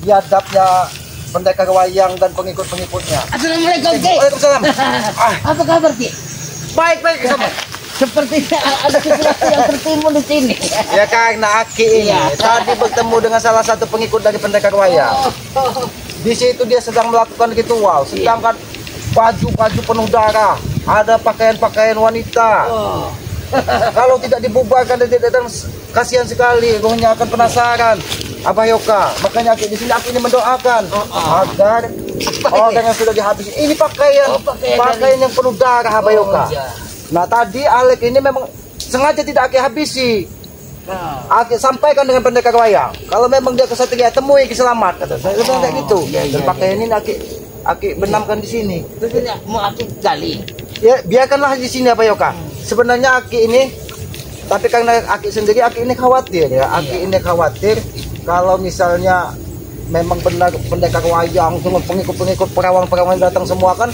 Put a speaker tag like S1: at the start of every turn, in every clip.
S1: biadabnya pendekar wayang dan pengikut-pengikutnya.
S2: Assalamualaikum, Ki.
S1: Waalaikumsalam.
S2: Apa kabar, Ki?
S1: Baik-baik sama.
S2: Sepertinya ada sesuatu yang tertimbun di sini.
S1: Ya karena Aki ini tadi bertemu dengan salah satu pengikut dari pendekar wayang. Di situ dia sedang melakukan ritual, sedangkan baju-baju penuh darah, ada pakaian-pakaian wanita. Kalau tidak dibubarkan dan kasihan sekali, rohnya akan penasaran. Abah Yoka, makanya Aki di sini Aki ini mendoakan agar orang yang sudah dihabisi ini pakaian yang penuh darah Abah Yoka. Nah tadi Alek ini memang sengaja tidak Aki habisi. Aki sampaikan dengan pendekar wayang, kalau memang dia kesatria temui Ki Selamat, kata saya kayak gitu. Dan pakaian ini Aki benamkan di sini.
S2: Terus ini mau Aki gali.
S1: Ya biarkanlah di sini Abah Yoka. Sebenarnya Aki ini, tapi karena Aki sendiri Aki ini khawatir ya. Aki ini khawatir kalau misalnya memang benar pendekar wayang semua pengikut-pengikut perawang-perawang datang semua kan.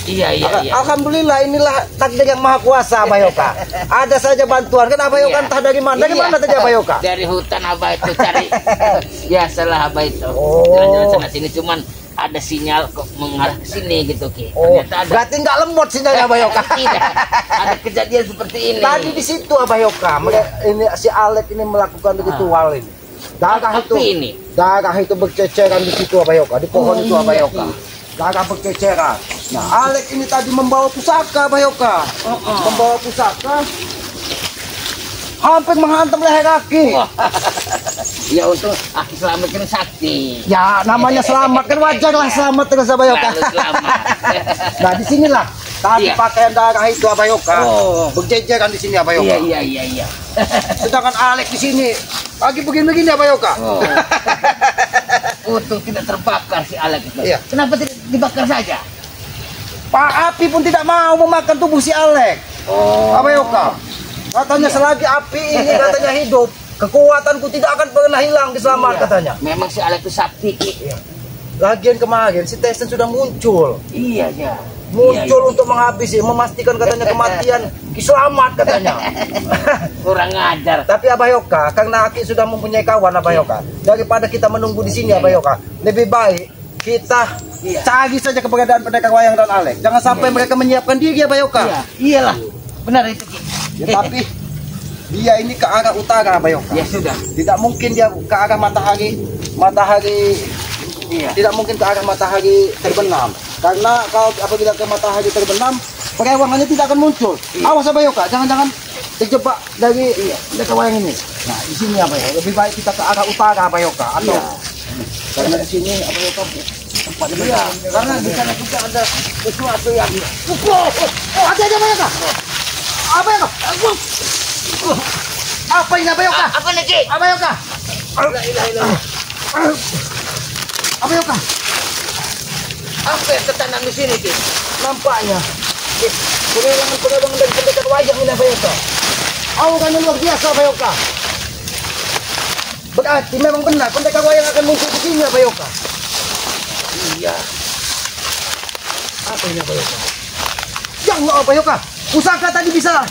S1: Alhamdulillah inilah takdir yang maha kuasa Abah Yoka. Ada saja bantuan kan Abah Yoka entah dari mana. Dari mana tadi Abah Yoka?
S2: Dari hutan Abah itu cari. Ya salah Abah itu. Jalan-jalan sana sini cuman ada sinyal kok mengarah ke sini gitu Ki. Ternyata ada. Berarti nggak lemot sinyalnya Abah Yoka. Tidak. Ada kejadian seperti ini.
S1: Tadi di situ Abah Yoka. Ini si Alek ini melakukan ritual ini. Darah itu berceceran di situ Abah Yoka, di pohon itu Abah Yoka. Darah berceceran. Nah, Alek ini tadi membawa pusaka Abah Yoka. Membawa pusaka hampir menghantam leher Aki.
S2: Ya untung Aki selamatkan sakti.
S1: Ya namanya selamat kan wajar lah selamat terus Abah Yoka. Nah disinilah tadi pakaian darah itu Abah Yoka berjejeran di sini Abah Yoka.
S2: Iya.
S1: Sedangkan Alek di sini lagi begini-begini Abah Yoka.
S2: Untung tidak terbakar si Alek itu.
S1: Iya.
S2: Kenapa tidak dibakar saja?
S1: Pak api pun tidak mau memakan tubuh si Alek. Abah Yoka. Katanya selagi api ini katanya hidup, kekuatanku tidak akan pernah hilang Ki Selamat katanya.
S2: Memang si Alek itu sakti Ki.
S1: Lagian kemarin si Tyson sudah muncul.
S2: Iya.
S1: Muncul untuk menghabisi, memastikan katanya kematian Ki Selamat katanya.
S2: Kurang ajar.
S1: Tapi Abah Yoka, karena Aki sudah mempunyai kawan Abah Yoka, daripada kita menunggu di sini Abah Yoka, lebih baik kita cari saja keberadaan pendekar wayang dan Alek. Jangan sampai mereka menyiapkan diri Abah Yoka.
S2: Iyalah, benar itu Ki.
S1: Ya, tapi dia ini ke arah utara Abah Yoka.
S2: Ya sudah.
S1: Tidak mungkin dia ke arah matahari. Tidak mungkin ke arah matahari terbenam. Karena kalau apabila ke matahari terbenam, perewangannya tidak akan muncul. Awas Abah Yoka, jangan-jangan terjebak dari pendekar wayang ini. Nah di sini Abah Yoka, lebih baik kita ke arah utara Abah Yoka. Atau karena di sini Abah Yoka tempat karena di sana juga ada sesuatu yang ada Abah Yoka. Abah Yoka. Apa ini Abah Yoka?
S2: Apa lagi?
S1: Abah Yoka. Abah Yoka.
S2: Apa yang tertanam di sini Ki?
S1: Nampaknya perewangan dari pendekar wayang ini Abah Yoka. Auranya luar biasa Abah Yoka. Berarti memang benar pendekar wayang akan muncul di sini Abah Yoka.
S2: Iya.
S1: Apa ini Abah Yoka? Ya Allah Abah Yoka. Pusaka tadi bisa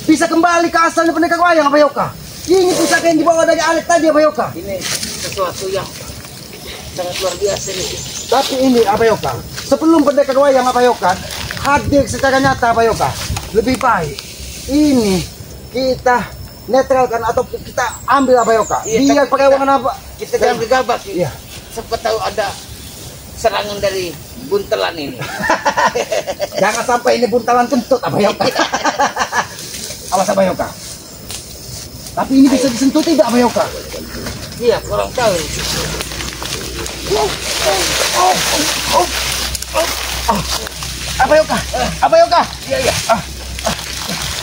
S1: kembali ke asalnya pendekar wayang Abah Yoka. Ini pusaka yang dibawa dari Alek tadi Abah Yoka.
S2: Ini sesuatu yang sangat luar biasa nih.
S1: Tapi ini Abah Yoka, sebelum pendekar wayang Abah Yoka hadir secara nyata Abah Yoka, lebih baik ini kita netralkan atau kita ambil Abah Yoka. Biar perewangan apa?
S2: Kita jangan gegabah.
S1: Iya.
S2: Siapa tahu ada serangan dari buntelan ini.
S1: Jangan sampai ini buntalan kentut Abah Yoka. Awas Abah Yoka. Tapi ini bisa disentuh tidak Abah Yoka?
S2: Iya, kurang tahu.
S1: Abah Yoka. Abah Yoka.
S2: Iya.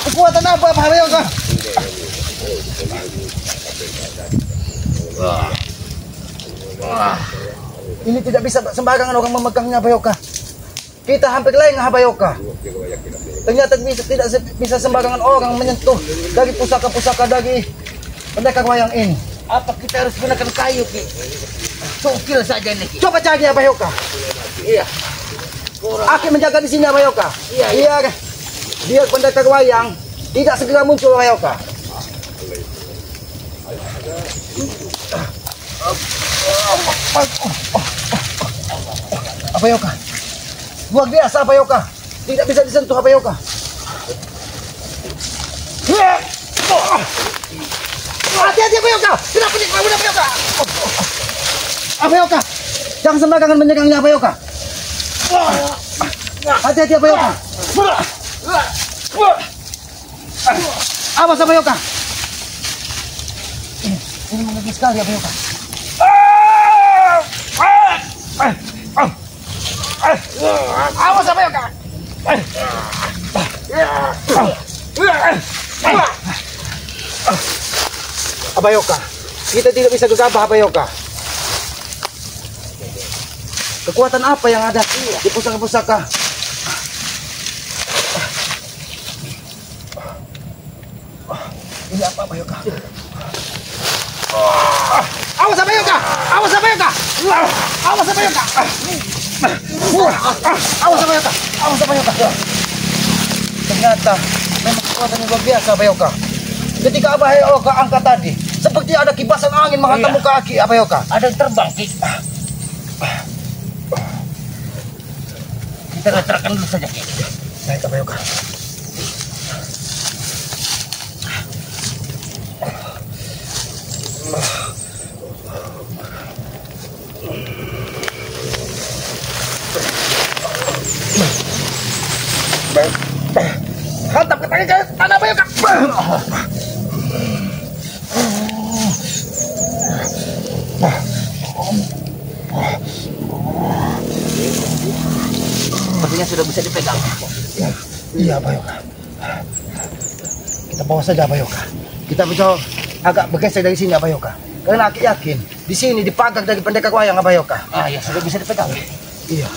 S1: Kekuatan apa Abah Yoka? Ini tidak bisa sembarangan orang memegangnya Abah Yoka. Kita hampir lengah Abah Yoka. Ternyata tidak bisa sembarangan orang menyentuh dari pusaka-pusaka dari pendekar wayang ini.
S2: Apa kita harus gunakan kayu Ki? Cukil saja nih Ki.
S1: Coba cari Abah Yoka.
S2: Iya.
S1: Aki menjaga di sini Abah Yoka.
S2: Iya.
S1: Biar pendekar wayang tidak segera muncul Abah Yoka. Abayoka. Luar biasa Abayoka. Tidak bisa disentuh Abayoka. Hati-hati Abayoka. Kenapa nih kamu Abayoka? Abayoka. Jangan sembarangan menyerangnya Abayoka. Hati-hati Abayoka. Awas Abayoka. Ini mengerikan sekali Abayoka. Awas Abayoka. Abayoka, kita tidak bisa gegabah Abayoka. Kekuatan apa yang ada di pusaka-pusaka? Ini apa Abayoka? Awas Abayoka! Awas Abayoka! Awas Abayoka! Awas Abayoka! Awas Abayoka! Ternyata memang kekuatan yang luar biasa Abayoka. Ketika Abayoka angkat tadi, seperti ada kibasan angin menghantam muka kaki Abayoka.
S2: Ada yang terbang, Ki. Kita letakkan dulu saja, Ki.
S1: Baik Abayoka. Hantam ke tangan Abayoka.
S2: Sepertinya sudah bisa dipegang.
S1: Iya Abayoka. Kita bawa saja Abayoka. Kita bisa agak bergeser dari sini Abayoka. Karena aku yakin di sini dipagar dari pendekar wayang Abayoka.
S2: Ah ya, sudah bisa dipegang.
S1: Iya.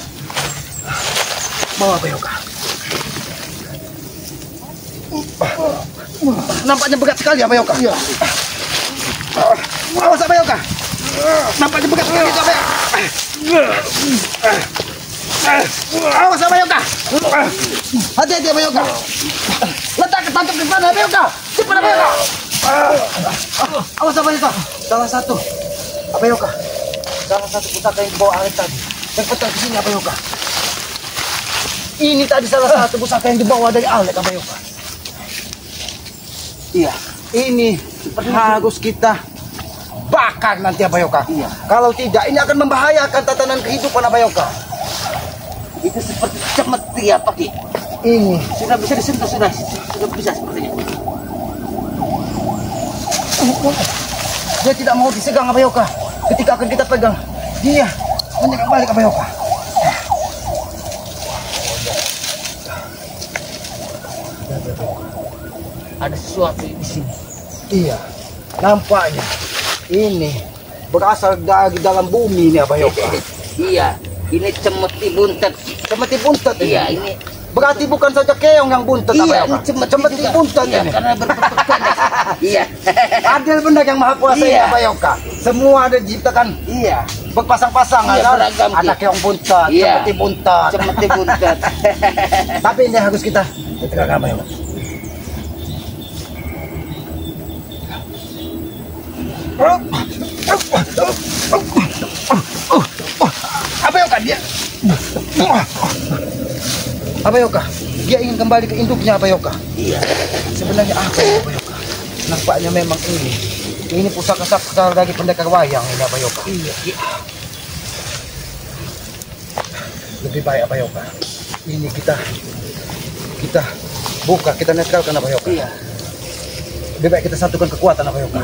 S1: Bawa Abayoka. Nampaknya berat sekali Abayoka. Iya. Awas Abayoka. Nampaknya berat sekali Abayoka. Awas Abayoka. Hati-hati Abayoka. Letak ketangkep di mana Abayoka. Cepat Abayoka. Awas Abayoka. Salah satu Abayoka. Salah satu pusaka yang dibawa Alek tadi. Terpetal ke sini Abayoka. Ini tadi salah satu pusaka yang dibawa dari Alek Abayoka. Iya, ini harus kita bakar nanti Abayoka.
S2: Iya.
S1: Kalau tidak, ini akan membahayakan tatanan kehidupan Abayoka.
S2: Itu seperti cemeti apa, Ki?
S1: Ini
S2: Sudah bisa disentuh, sudah bisa sepertinya.
S1: dia tidak mau disegang Abayoka. Ketika akan kita pegang, dia menyerang balik Abayoka.
S2: Ada sesuatu di sini.
S1: Iya, nampaknya ini berasal dari dalam bumi ini Abayoka.
S2: Iya, ini cemeti buntet.
S1: Cemeti buntet ini.
S2: Iya, ini
S1: Berarti bukan saja keong yang buntet
S2: iya,
S1: Abayoka.
S2: ini
S1: Cemeti
S2: juga.
S1: buntet
S2: Iya,
S1: ini.
S2: karena berbentuk pendek. Iya.
S1: Adil benar yang maha kuasa ini
S2: Iya.
S1: Abayoka. Semua ada diciptakan
S2: Iya.
S1: berpasang-pasang
S2: Iya,
S1: kan?
S2: beragam, Ki.
S1: Ada keong buntet,
S2: Iya.
S1: cemeti buntet.
S2: Cemeti buntet.
S1: Tapi ini harus kita tegakkan Abayoka. Abayoka dia. Abayoka, dia ingin kembali ke induknya Abayoka.
S2: Iya.
S1: Sebenarnya apa ya Abayoka? Nampaknya memang ini. Ini pusaka sakral dari pendekar wayang ini Abayoka.
S2: Iya.
S1: Lebih baik Abayoka. Ini kita buka, kita netralkan Abayoka.
S2: Iya.
S1: Lebih baik kita satukan kekuatan Abayoka.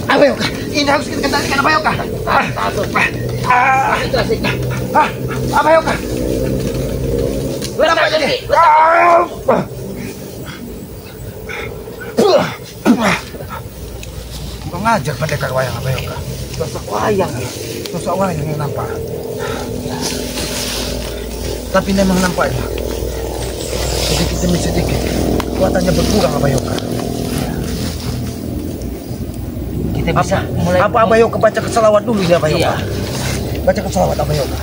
S1: Abayoka, ini harus kita kendalikan Abayoka. Abayoka.
S2: Letak lagi.
S1: Mengajar pendekar wayang Abayoka.
S2: sosok wayang ya.
S1: Sosok wayang yang nampak. Tapi memang nampaknya sedikit demi sedikit kekuatannya berkurang Abayoka.
S2: Kita bisa mulai.
S1: Apa Abayoka baca selawat dulu ya Abayoka?
S2: Iya.
S1: Baca selawat Abayoka.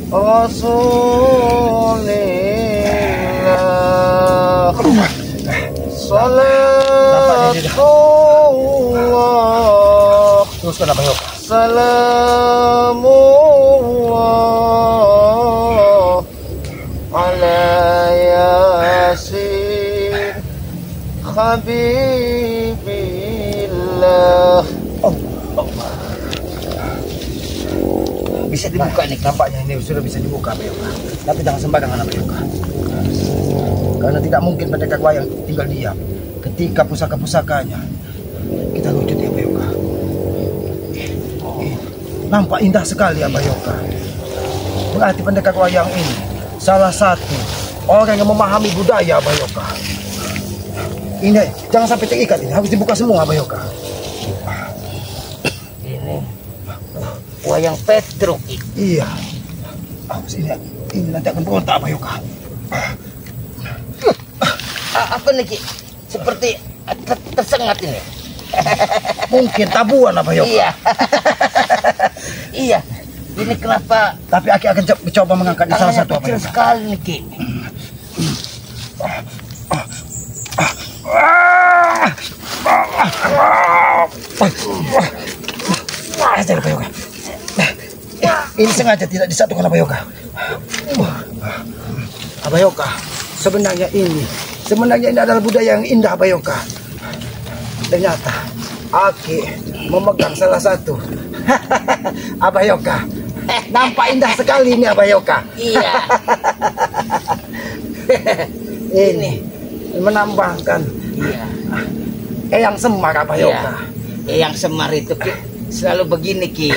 S2: Rasulillah
S1: Salatullah. Teruskan Abayoka. Salamullah ala Yasin Habibillah.
S2: Bisa dibuka nih,
S1: Nampaknya ini sudah bisa dibuka Abayoka. Tapi jangan sembarangan Abayoka. Karena tidak mungkin pendekar wayang tinggal diam ketika pusaka-pusakanya kita lucut ya Abayoka. Nampak indah sekali Abayoka. Berarti pendekar wayang ini salah satu orang yang memahami budaya Abayoka. Ini jangan sampai terikat, ini harus dibuka semua Abayoka.
S2: Ini wayang Petruk.
S1: Iya. Ini nanti akan berontak Abayoka.
S2: Apa nih Ki? Seperti tersengat ini.
S1: Mungkin tabuan Abayoka.
S2: Iya. Iya. Ini kenapa?
S1: Tapi Aki akan mencoba mengangkat di salah satu
S2: kecil
S1: Abayoka.
S2: sekali nih Ki.
S1: Ajar Abayoka. Ini sengaja tidak disatukan Abayoka. Abayoka, sebenarnya ini adalah budaya yang indah Abayoka. Ternyata Aki memegang salah satu. Abayoka, nampak indah sekali ini Abayoka.
S2: Iya.
S1: Ini menambahkan Eyang Semar Abayoka.
S2: Eyang Semar itu Ki selalu begini Ki.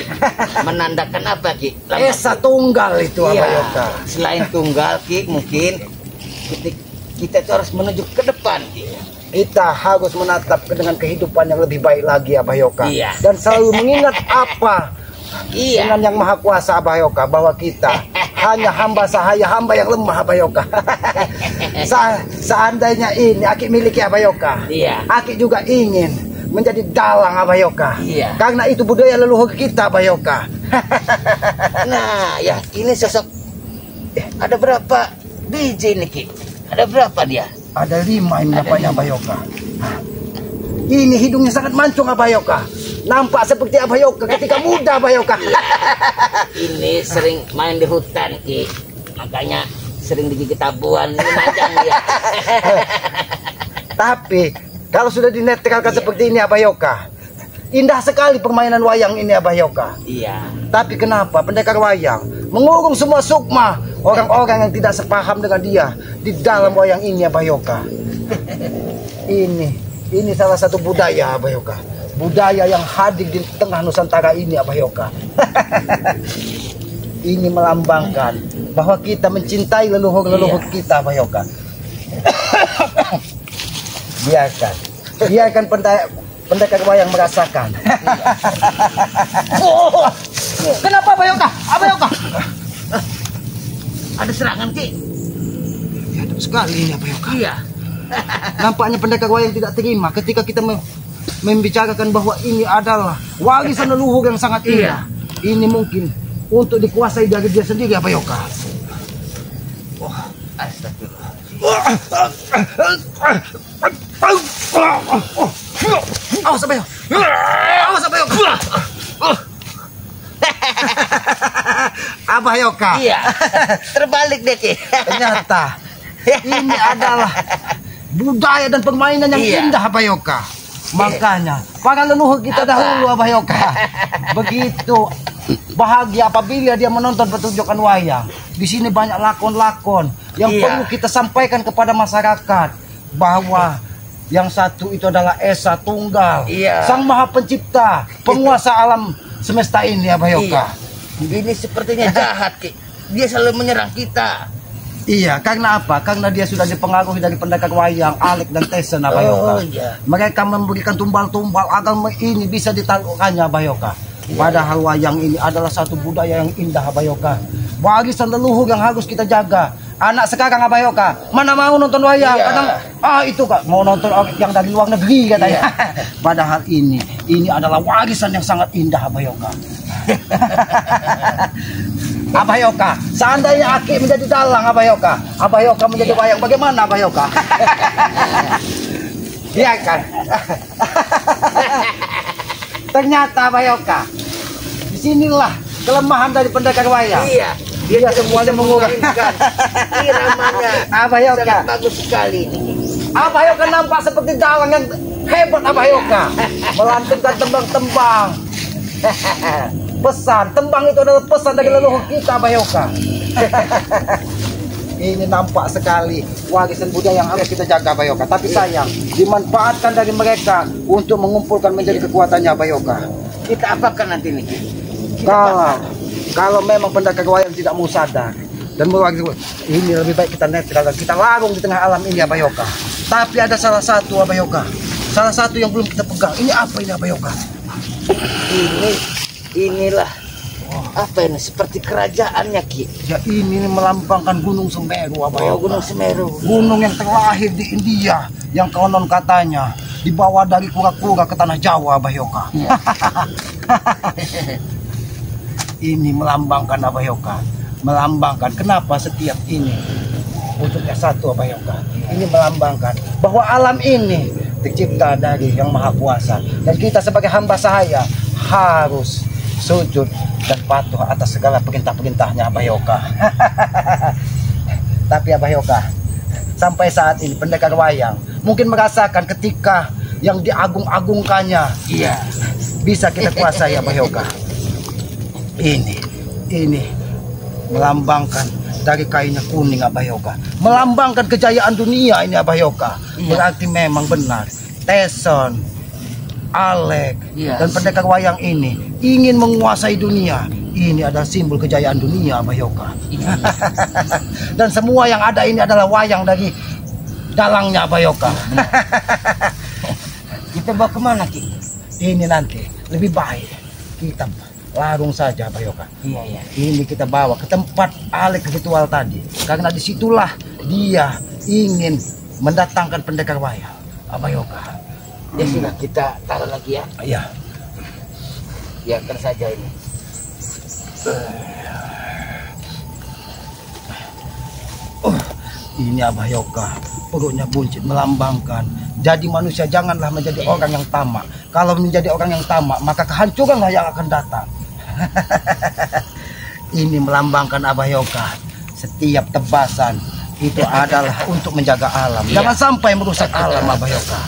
S2: Menandakan apa Ki?
S1: Esa tunggal itu Abayoka.
S2: Selain tunggal Ki, mungkin kita itu harus menuju ke depan Ki.
S1: Kita harus menatap dengan kehidupan yang lebih baik lagi Abayoka.
S2: Iya.
S1: Dan selalu mengingat apa dengan yang maha kuasa Abayoka, bahwa kita hanya hamba sahaya, hamba yang lemah Abayoka. Seandainya ini Aki miliki Abayoka, Aki juga ingin menjadi dalang Abayoka. Karena itu budaya leluhur kita Abayoka.
S2: Nah ya, ini sosok ada berapa biji nih Ki? Ada berapa dia?
S1: Ada 5 ini nampaknya Abayoka. Ini hidungnya sangat mancung Abayoka. Nampak seperti Abayoka ketika muda Abayoka.
S2: Ini sering main di hutan Ki. Makanya sering digigit tabuan. Ini majang dia.
S1: Tapi kalau sudah dinetralkan seperti ini Abayoka, indah sekali permainan wayang ini Abayoka.
S2: Iya.
S1: Tapi kenapa pendekar wayang mengurung semua sukma orang-orang yang tidak sepaham dengan dia di dalam wayang ini Abayoka? Ini salah satu budaya Abayoka. Budaya yang hadir di tengah Nusantara ini Abayoka. Ini melambangkan bahwa kita mencintai leluhur-leluhur kita Abayoka. Biarkan pendekar wayang merasakan. Kenapa Abayoka? Abayoka,
S2: ada serangan Ki.
S1: Hadap sekali ini Abayoka.
S2: Iya.
S1: Nampaknya pendekar wayang tidak terima ketika kita membicarakan bahwa ini adalah warisan leluhur yang sangat indah. Ini mungkin untuk dikuasai dari dia sendiri Abayoka.
S2: Astagfirullah.
S1: Awas Abayoka. Awas Abayoka. Abayoka.
S2: Iya. Terbalik deh Ki.
S1: Ternyata ini adalah budaya dan permainan yang indah Abayoka. Makanya para leluhur kita dahulu Abayoka begitu bahagia apabila dia menonton pertunjukan wayang. Di sini banyak lakon-lakon yang perlu kita sampaikan kepada masyarakat bahwa Yang satu itu adalah Esa Tunggal.
S2: Iya.
S1: Sang Maha Pencipta, penguasa alam semesta ini Abah Yoka.
S2: Iya. Ini sepertinya jahat, Ki. Dia selalu menyerang kita.
S1: Iya, karena apa? Karena dia sudah dipengaruhi dari pendekar wayang, Alek dan Tesen Abah Yoka.
S2: Iya.
S1: Mereka memberikan tumbal-tumbal agar ini bisa ditaklukkannya Abah Yoka. Padahal wayang ini adalah satu budaya yang indah Abah Yoka. Warisan leluhur yang harus kita jaga. Anak sekarang Abah Yoka, mana mau nonton wayang?
S2: Iya.
S1: Kadang itu Kak, mau nonton yang dari luar negeri katanya. Padahal ini adalah warisan yang sangat indah Abah Yoka. Abah Yoka, seandainya Aki menjadi dalang Abah Yoka menjadi wayang, bagaimana Abah Yoka? Iya kan? Ternyata Abah Yoka, disinilah kelemahan dari pendekar wayang.
S2: Iya.
S1: Dia semuanya mengurangkan
S2: iramanya.
S1: Abah Yoka
S2: Sangat bagus sekali ini.
S1: Abah Yoka nampak seperti dalang yang hebat Abah Yoka. Melantunkan tembang-tembang. Pesan, tembang itu adalah pesan dari leluhur kita Abah Yoka. Ini nampak sekali warisan budaya yang harus kita jaga Abah Yoka. Tapi sayang, dimanfaatkan dari mereka untuk mengumpulkan menjadi kekuatannya Abah Yoka.
S2: Kita apakan nanti nih?
S1: Kalau memang pendekar wayang tidak mau sadar dan ini lebih baik kita netral dan kita larung di tengah alam ini Abah Yoka. Tapi ada salah satu Abah Yoka, salah satu yang belum kita pegang. Ini apa ini Abah Yoka?
S2: Inilah apa ini, seperti kerajaannya Ki.
S1: Ya ini melambangkan Gunung Semeru Abah Yoka.
S2: Gunung Semeru.
S1: Gunung yang terlahir di India, yang konon katanya dibawa dari kura-kura ke tanah Jawa Abah Yoka.
S2: Ya.
S1: Ini melambangkan Abah Yoka, melambangkan kenapa setiap ini wujudnya satu Abah Yoka. Ini melambangkan bahwa alam ini tercipta dari Yang Maha Kuasa dan kita sebagai hamba sahaya harus sujud dan patuh atas segala perintah-perintahnya Abah Yoka. Tapi Abah Yoka, sampai saat ini pendekar wayang mungkin merasakan ketika yang diagung-agungkannya
S2: Iya.
S1: bisa kita kuasai Abah Yoka. Ini melambangkan dari kainnya kuning Abah Yoka, melambangkan kejayaan dunia ini Abah Yoka.
S2: Iya.
S1: Berarti memang benar Tesen, Alek, dan pendekar wayang ini ingin menguasai dunia. Ini adalah simbol kejayaan dunia Abah Yoka.
S2: Iya.
S1: Dan semua yang ada ini adalah wayang dari dalangnya Abah Yoka.
S2: Kita bawa kemana Ki?
S1: Ini nanti lebih baik kita larung saja Abah Yoka.
S2: Iya.
S1: Ini kita bawa ke tempat Alek ritual tadi, karena disitulah dia ingin mendatangkan pendekar wayang Abah Yoka.
S2: Ya sudah, kita taruh lagi ya.
S1: Iya.
S2: Biarkan saja ini.
S1: Ini Abah Yoka, perutnya buncit melambangkan. Jadi manusia janganlah menjadi orang yang tamak. Kalau menjadi orang yang tamak, maka kehancuranlah yang akan datang. Ini melambangkan Abah Yoka. Setiap tebasan itu adalah untuk menjaga alam. Jangan sampai merusak alam Abah Yoka.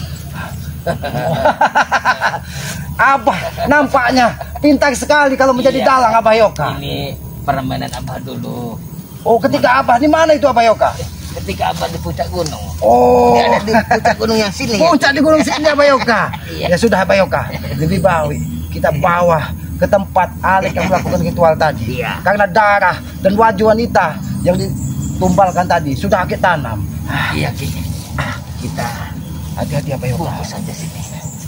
S1: Abah nampaknya pintar sekali kalau menjadi dalang Abah Yoka.
S2: Ini permainan Abah dulu.
S1: Oh, ketika Abah di mana itu Abah Yoka?
S2: Ketika Abah di puncak gunung.
S1: Oh,
S2: Dia ada di puncak gunung yang sini.
S1: puncak di gunung sini Abah Yoka.
S2: Iya.
S1: Ya sudah Abah Yoka, lebih baik kita bawa ke tempat Alek yang melakukan ritual tadi.
S2: Iya.
S1: Karena darah dan wajah wanita yang ditumbalkan tadi sudah Aki tanam.
S2: Iya Ki. Kita
S1: Hati-hati Abah Yoka.
S2: bungkus saja sini.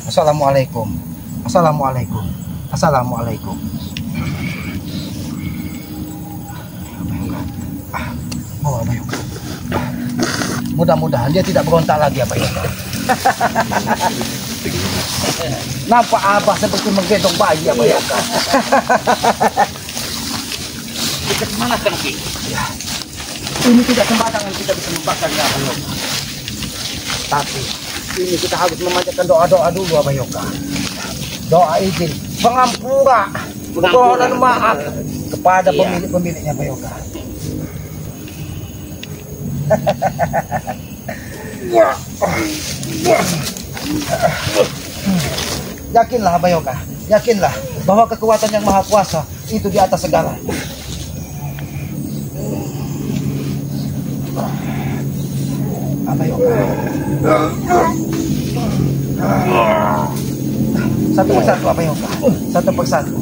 S1: Assalamualaikum. Assalamualaikum. Assalamualaikum. Oh Abah Yoka. Mudah-mudahan dia tidak berontak lagi Abah Yoka. Nampak Abah seperti menggendong bayi Abah Yoka.
S2: Kita kemana kan Ki?
S1: Ya. Ini tidak sembarangan kita bisa membakarnya Abah Yoka. Tapi ini kita harus memanjatkan doa-doa dulu Abah Yoka. Doa izin, pengampura, permohonan maaf kepada pemilik-pemiliknya Abah Yoka. Yakinlah Abah Yoka, yakinlah bahwa kekuatan yang maha kuasa itu di atas segala. Abah Yoka, Satu persatu apa yang satu persatu.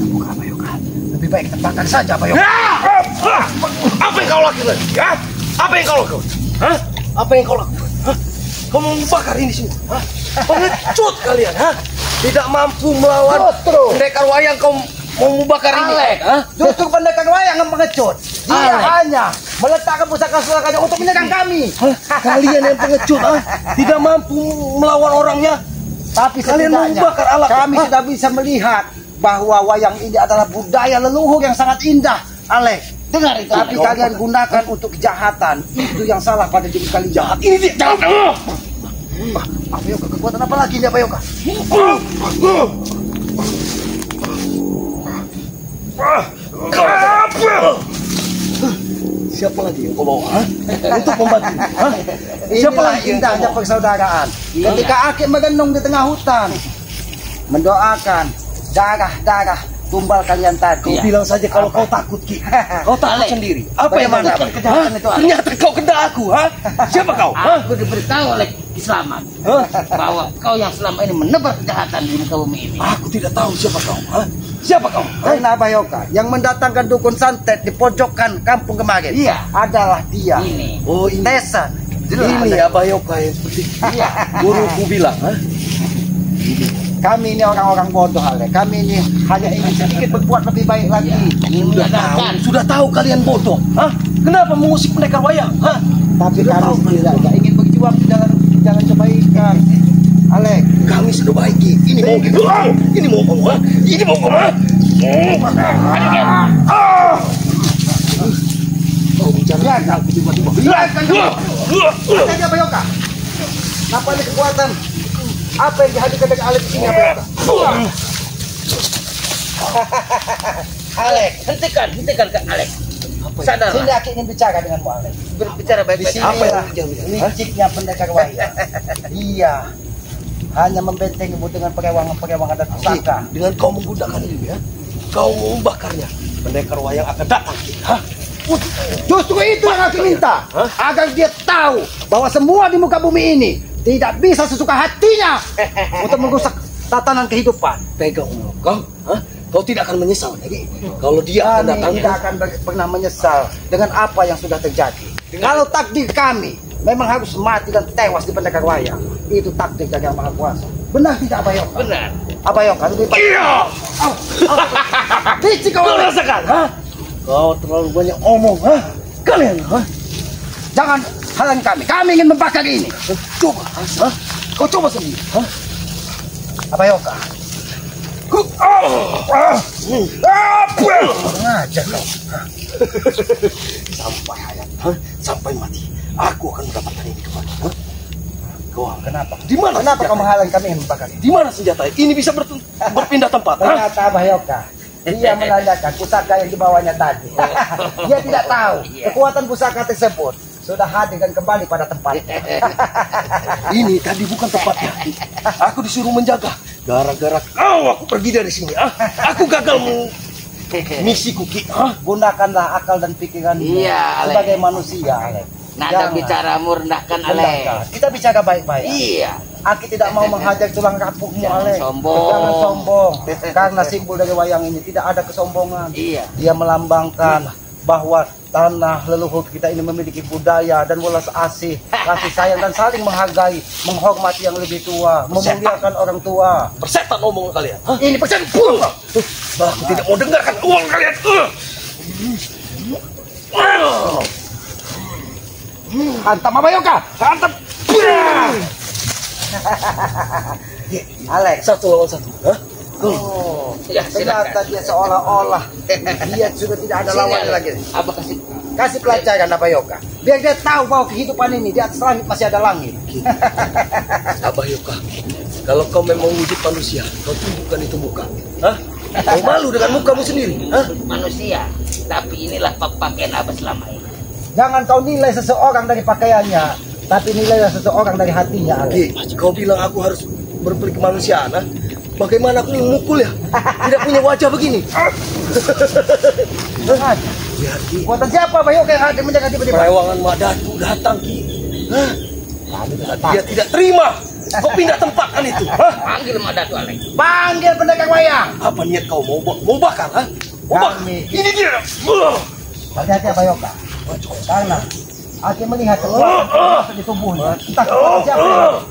S1: Buka apa Yoka? Lebih baik kita bakar saja apa Yoka.
S3: Apa yang kau lakukan? Ya? Apa yang kau lakukan? Hah? Apa yang kau lakukan? Hah? Kau mau membakar ini semua? Hah? Pengecut kalian, hah? Tidak mampu melawan pendekar wayang, kau mau membakar ini? Hah?
S1: Justru pendekar wayang yang mengecut. Dia hanya meletakkan pusaka-pusakanya untuk menyerang kami.
S3: Kalian yang pengecut, hah? Tidak mampu melawan orangnya.
S1: Tapi
S3: kalian mau membakar alat.
S1: Kami sudah bisa melihat bahwa wayang ini adalah budaya leluhur yang sangat indah, Alex.
S2: Dengar itu.
S1: Tapi kalian gunakan untuk kejahatan. Itu yang salah pada diri kalian.
S3: Jahat ini dia, jahat.
S1: Apa Yoka? Kekuatan apa lagi ini apa Yoka?
S3: Siapa lagi yang kau bawa? Hah? Untuk membantu? Hah?
S1: Siapa lagi indahnya persaudaraan? Ketika Akik merenung di tengah hutan, mendoakan darah-darah tumbal kalian tadi.
S3: Kau bilang saja kalau kau takut, Ki. Kau takut sendiri. Apa yang mana?
S1: Kejahatan itu?
S3: Ternyata kau kena aku, ha? Siapa kau?
S2: Aku diberitahu oleh Kislamat bahwa kau yang selama ini menebar kejahatan di muka bumi ini.
S3: Aku tidak tahu siapa kau, ha? Siapa kau?
S1: Karena Abah Yoka yang mendatangkan dukun santet di pojokan kampung kemarin.
S2: Iya.
S1: Adalah dia.
S2: Ini.
S3: Oh, ini.
S1: Tesa.
S3: Ini Abah Yoka yang seperti guruku bilang, ha?
S1: Kami ini orang-orang bodoh, Ale. Kami ini hanya ingin sedikit berbuat lebih baik lagi.
S3: Sudah tahu kalian bodoh, ha? Kenapa mengusik pendekar wayang, ha?
S1: Tapi kami tidak ingin berjuang di jalan kebaikan, Ale.
S3: Kami sudah baik, Ki. Ini mau gitu. Ini mau kamu, ha? Ini mau kamu, ha?
S1: Kau bicara aku tiba-tiba. Biarkan kamu. Saja Abah Yoka. Apa ini kekuatan? Apa yang dihadirkan dari Alex ini apa Yoka?
S2: Alex, hentikan Kak Alex. Sadar.
S1: Sini Akik ingin bicara denganmu, Alex.
S2: Berbicara baik-baik.
S1: Apa yang liciknya pendekar wayang? Iya. Hanya membentengimu dengan perewangan-perewangan dan pusaka.
S3: Dengan kau menggunakan ini, ya? Kau mau membakarnya. Pendekar wayang akan datang, ha?
S1: Justru itu yang aku minta. Agar dia tahu bahwa semua di muka bumi ini tidak bisa sesuka hatinya untuk merusak tatanan kehidupan.
S3: Pegang kau, ha? Kau tidak akan menyesal lagi. Kalau dia akan datang,
S1: tidak akan pernah menyesal dengan apa yang sudah terjadi. Kalau takdir kami memang harus mati dan tewas di pendekar wayang, itu takdir dari Yang Maha Kuasa. Benar tidak Abah Yoka?
S2: Benar.
S1: Abah Yoka lebih baik.
S3: iya.
S1: Licik kau
S3: Kau rasakan, ha? Kau terlalu banyak omong, ha? Kalian, ha?
S1: Jangan halangi kami. Kami ingin membakar ini.
S3: Coba, ha? Kau coba sendiri, ha?
S1: Abah Yoka. Sengaja kau.
S3: Sampai hayat, ha? Sampai mati, aku akan mendapatkan ini kembali, ha? Kau
S1: Kenapa?
S3: Di mana?
S1: Kenapa kau menghalangi kami ingin membakar ini?
S3: Di mana senjata? Ini bisa berpindah tempat, ha?
S1: Ternyata Abah Yoka. Dia menandakan pusaka yang dibawanya tadi. Dia tidak tahu kekuatan pusaka tersebut sudah hadir dan kembali pada tempatnya.
S3: Ini tadi bukan tempatnya. Aku disuruh menjaga. Gara-gara kau aku pergi dari sini, ah. Aku gagal misiku, Ki.
S1: Gunakanlah akal dan pikiran
S2: Iya, Ale.
S1: sebagai manusia, Ale.
S2: Nada bicaramu rendahkan Ale.
S1: Kita bicara baik-baik.
S2: Iya.
S1: Aku tidak mau menghajar tulang rapuhmu,
S2: Jangan
S1: Ale.
S2: sombong.
S1: Jangan sombong. Karena simbol dari wayang ini tidak ada kesombongan.
S2: Iya.
S1: Dia melambangkan bahwa tanah leluhur kita ini memiliki budaya dan welas asih, kasih sayang dan saling menghargai, menghormati yang lebih tua, memuliakan orang tua.
S3: Persetan omongan kalian.
S1: Ini persen.
S3: Aku tidak mau dengarkan uang kalian.
S1: Hantam Abah Yoka.
S3: Hantam.
S1: Alex.
S3: Satu lawan satu.
S1: Oh,
S2: Ya,
S1: ternyata
S2: silakan.
S1: dia seolah-olah dia sudah tidak ada lawan lagi.
S2: Apa kasih?
S1: Kasih pelajaran Abah Yoka, biar dia tahu bahwa kehidupan ini di atas langit masih ada langit.
S3: Abah Yoka, kalau kau memang wujud manusia, kau tunjukkan itu muka. Hah? Kau malu dengan mukamu sendiri. Hah?
S2: Manusia, tapi inilah pakaian Abah selama ini.
S1: Jangan kau nilai seseorang dari pakaiannya, tapi nilailah seseorang dari hatinya, Alex.
S3: Ki, kau bilang aku harus berperi kemanusiaan, ha? Bagaimana aku memukul ya? Tidak punya wajah begini.
S1: Buatan siapa Abah Yoka yang hadir menjaga tiba-tiba?
S3: Perewangan Mak Datu datang, Ki. Dia tidak terima. Kau pindah tempat kan itu? Hah?
S2: Panggil Madatu Alek.
S1: Panggil pendekar wayang.
S3: Apa niat kau mau bakar? Hah? Mau bakar? Ini dia.
S1: Hati-hati Bayoka. Karena Aki melihat sesuatu masuk di tubuhnya. Entah siapa.